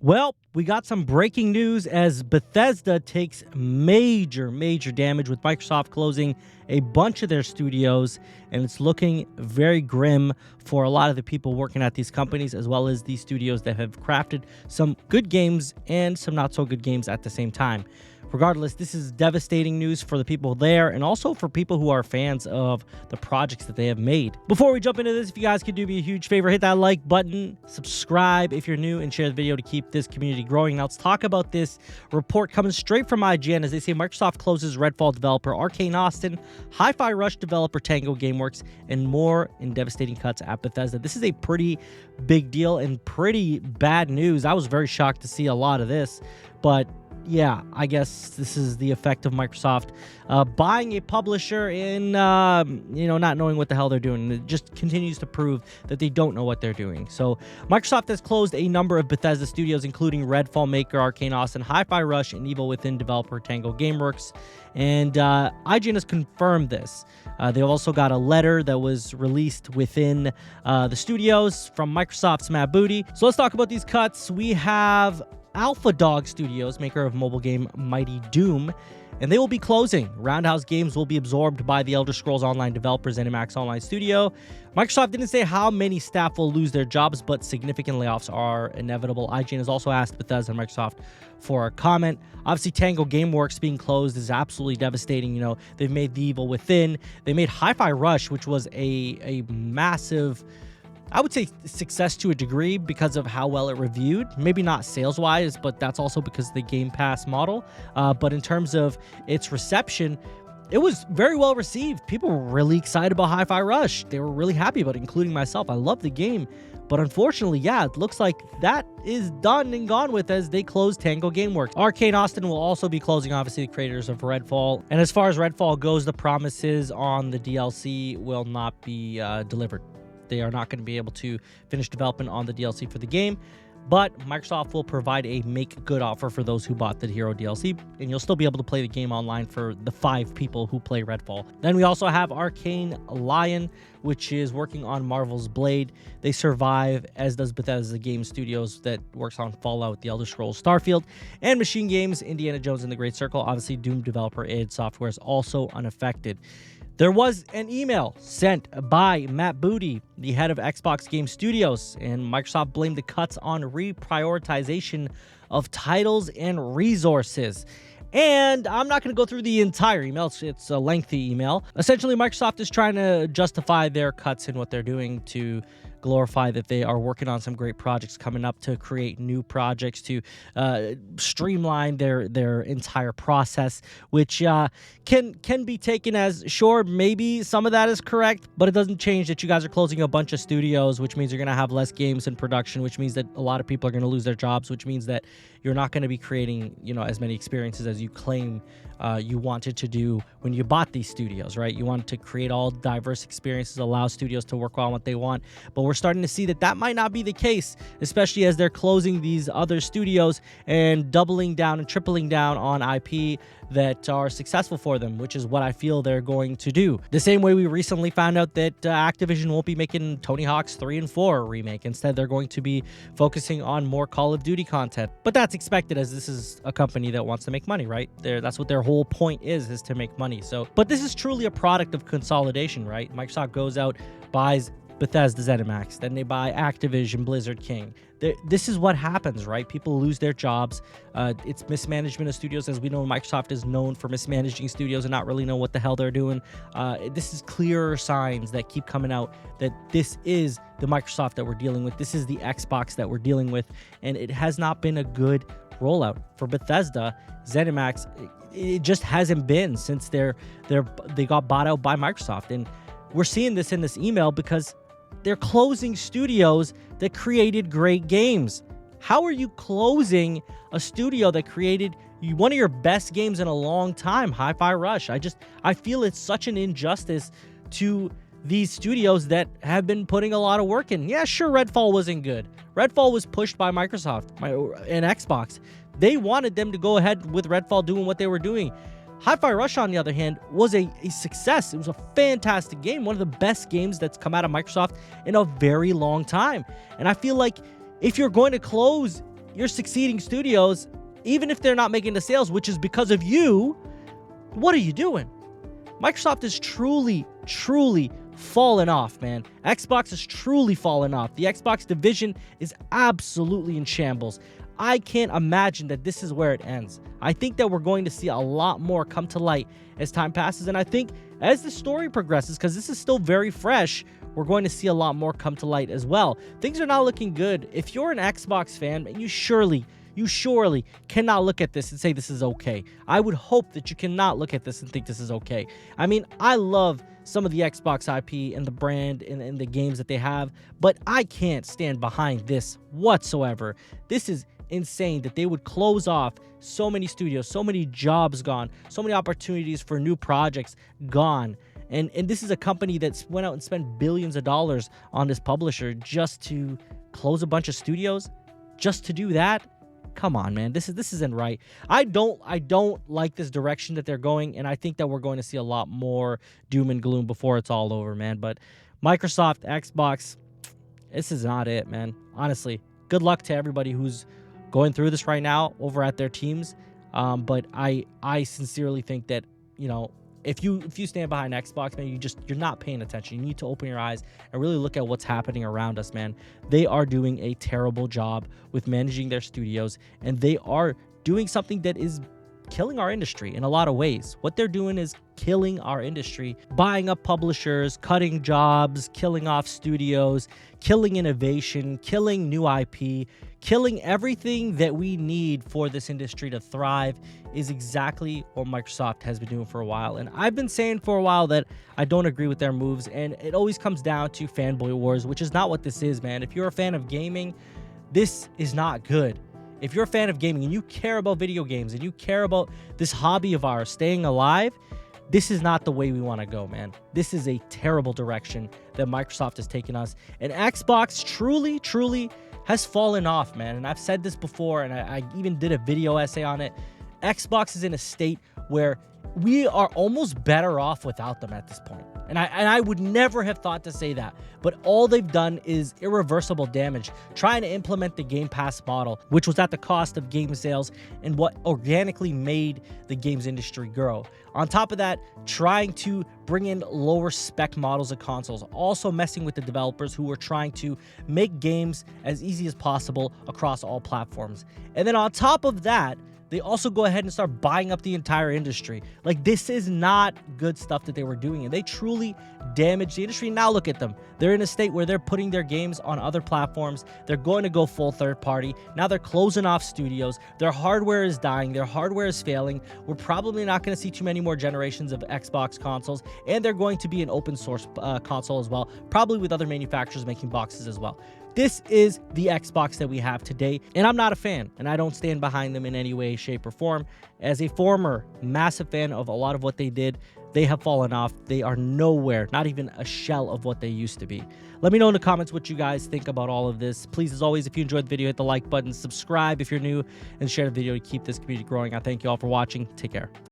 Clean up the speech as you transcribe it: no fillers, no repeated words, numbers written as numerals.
Well, we got some breaking news as Bethesda takes major damage with Microsoft closing a bunch of their studios, and it's looking very grim for a lot of the people working at these companies, as well as these studios that have crafted some good games and some not so good games at the same time. Regardless, this is devastating news for the people there and also for people who are fans of the projects that they have made. Before we jump into this, if you guys could do me a huge favor, hit that like button, subscribe if you're new, and share the video to keep this community growing. Now let's talk about this report coming straight from IGN as they say Microsoft closes Redfall developer Arcane Austin, Hi-Fi Rush developer Tango Gameworks, and more in devastating cuts at Bethesda. This is a pretty big deal and pretty bad news. I was very shocked to see a lot of this, but yeah, I guess this is the effect of Microsoft buying a publisher and, not knowing what the hell they're doing. It just continues to prove that they don't know what they're doing. So Microsoft has closed a number of Bethesda Studios, including Redfall maker Arcane Austin, Hi-Fi Rush, and Evil Within developer Tango Gameworks. And IGN has confirmed this. They also got a letter that was released within the studios from Microsoft's Matt Booty. So let's talk about these cuts. We have Alpha Dog Studios, maker of mobile game Mighty Doom, and they will be closing. Roundhouse Games will be absorbed by the Elder Scrolls Online developers ZeniMax Online Studio. Microsoft didn't say how many staff will lose their jobs, but significant layoffs are inevitable. IGN has also asked Bethesda and Microsoft for a comment. Obviously, Tango Gameworks being closed is absolutely devastating. They've made The Evil Within. They made Hi-Fi Rush, which was a massive, I would say, success to a degree because of how well it reviewed. Maybe not sales-wise, but that's also because of the Game Pass model. But in terms of its reception, it was very well received. People were really excited about Hi-Fi Rush. They were really happy about it, including myself. I love the game. But unfortunately, yeah, it looks like that is done and gone with as they close Tango Gameworks. Arcane Austin will also be closing, obviously, the creators of Redfall. And as far as Redfall goes, the promises on the DLC will not be delivered. They are not going to be able to finish development on the DLC for the game, but Microsoft will provide a make-good offer for those who bought the Hero DLC, and you'll still be able to play the game online for the 5 people who play Redfall. Then we also have Arcane Lion, which is working on Marvel's Blade. They survive, as does Bethesda Game Studios that works on Fallout, The Elder Scrolls, Starfield, and Machine Games, Indiana Jones and the Great Circle. Obviously, Doom developer id Software is also unaffected. There was an email sent by Matt Booty, the head of Xbox Game Studios, and Microsoft blamed the cuts on reprioritization of titles and resources. And I'm not going to go through the entire email. It's a lengthy email. Essentially, Microsoft is trying to justify their cuts in what they're doing to glorify that they are working on some great projects coming up, to create new projects, to streamline their entire process, which can be taken as, sure, maybe some of that is correct, but it doesn't change that you guys are closing a bunch of studios, which means you're going to have less games in production, which means that a lot of people are going to lose their jobs, which means that you're not going to be creating, as many experiences as you claim you wanted to do when you bought these studios, right? You wanted to create all diverse experiences, allow studios to work on what they want, but we're starting to see that might not be the case, especially as they're closing these other studios and doubling down and tripling down on IP that are successful for them, which is what I feel they're going to do. The same way we recently found out that Activision won't be making Tony Hawk's 3 and 4 remake. Instead, they're going to be focusing on more Call of Duty content. But that's expected, as this is a company that wants to make money, right? That's what their whole point is to make money. But this is truly a product of consolidation, right? Microsoft goes out, buys Bethesda ZeniMax, then they buy Activision, Blizzard King. This is what happens, right? People lose their jobs. It's mismanagement of studios. As we know, Microsoft is known for mismanaging studios and not really know what the hell they're doing. This is clearer signs that keep coming out that this is the Microsoft that we're dealing with. This is the Xbox that we're dealing with, and it has not been a good rollout for Bethesda. ZeniMax, it just hasn't been since they got bought out by Microsoft, and we're seeing this in this email because they're closing studios that created great games. How are you closing a studio that created one of your best games in a long time, Hi-Fi Rush? I feel it's such an injustice to these studios that have been putting a lot of work in. Yeah, sure, Redfall wasn't good. Redfall was pushed by Microsoft and Xbox. They wanted them to go ahead with Redfall doing what they were doing. Hi-Fi Rush, on the other hand, was a success. It was a fantastic game, one of the best games that's come out of Microsoft in a very long time. And I feel like if you're going to close your succeeding studios, even if they're not making the sales, which is because of you, what are you doing? Microsoft is truly fallen off, man. Xbox has truly fallen off. The Xbox division is absolutely in shambles. I can't imagine that this is where it ends. I think that we're going to see a lot more come to light as time passes, and I think as the story progresses, because this is still very fresh, we're going to see a lot more come to light as well. Things are not looking good. If you're an Xbox fan, you surely cannot look at this and say this is okay. I would hope that you cannot look at this and think this is okay. I mean, I love some of the Xbox IP and the brand and the games that they have, but I can't stand behind this whatsoever. This is insane that they would close off so many studios, so many jobs gone, so many opportunities for new projects gone. And this is a company that's went out and spent billions of dollars on this publisher just to close a bunch of studios, just to do that. Come on, man. This isn't right. I don't like this direction that they're going, and I think that we're going to see a lot more doom and gloom before it's all over, man. But Microsoft, Xbox, this is not it, man. Honestly, good luck to everybody who's going through this right now over at their teams. But I sincerely think that, you know, if you stand behind Xbox, man, you're not paying attention. You need to open your eyes and really look at what's happening around us, man. They are doing a terrible job with managing their studios, and they are doing something that is killing our industry in a lot of ways. What they're doing is killing our industry, buying up publishers, cutting jobs, killing off studios, killing innovation, killing new IP, killing everything that we need for this industry to thrive is exactly what Microsoft has been doing for a while. And I've been saying for a while that I don't agree with their moves, and it always comes down to fanboy wars, which is not what this is, man. If you're a fan of gaming, this is not good. If you're a fan of gaming and you care about video games and you care about this hobby of ours staying alive, this is not the way we want to go, man. This is a terrible direction that Microsoft has taken us. And Xbox truly has fallen off, man. And I've said this before, and I even did a video essay on it. Xbox is in a state where we are almost better off without them at this point. And I would never have thought to say that, but all they've done is irreversible damage, trying to implement the Game Pass model, which was at the cost of game sales and what organically made the games industry grow. On top of that, trying to bring in lower spec models of consoles, also messing with the developers who were trying to make games as easy as possible across all platforms. And then on top of that, they also go ahead and start buying up the entire industry. Like, this is not good stuff that they were doing, and they truly damaged the industry. Now look at them. They're in a state where they're putting their games on other platforms. They're going to go full third party. Now they're closing off studios. Their hardware is dying. Their hardware is failing. We're probably not going to see too many more generations of Xbox consoles, and they're going to be an open source console as well, probably with other manufacturers making boxes as well. This is the Xbox that we have today, and I'm not a fan, and I don't stand behind them in any way, shape, or form. As a former massive fan of a lot of what they did, they have fallen off. They are nowhere, not even a shell of what they used to be. Let me know in the comments what you guys think about all of this. Please, as always, if you enjoyed the video, hit the like button, subscribe if you're new, and share the video to keep this community growing. I thank you all for watching. Take care.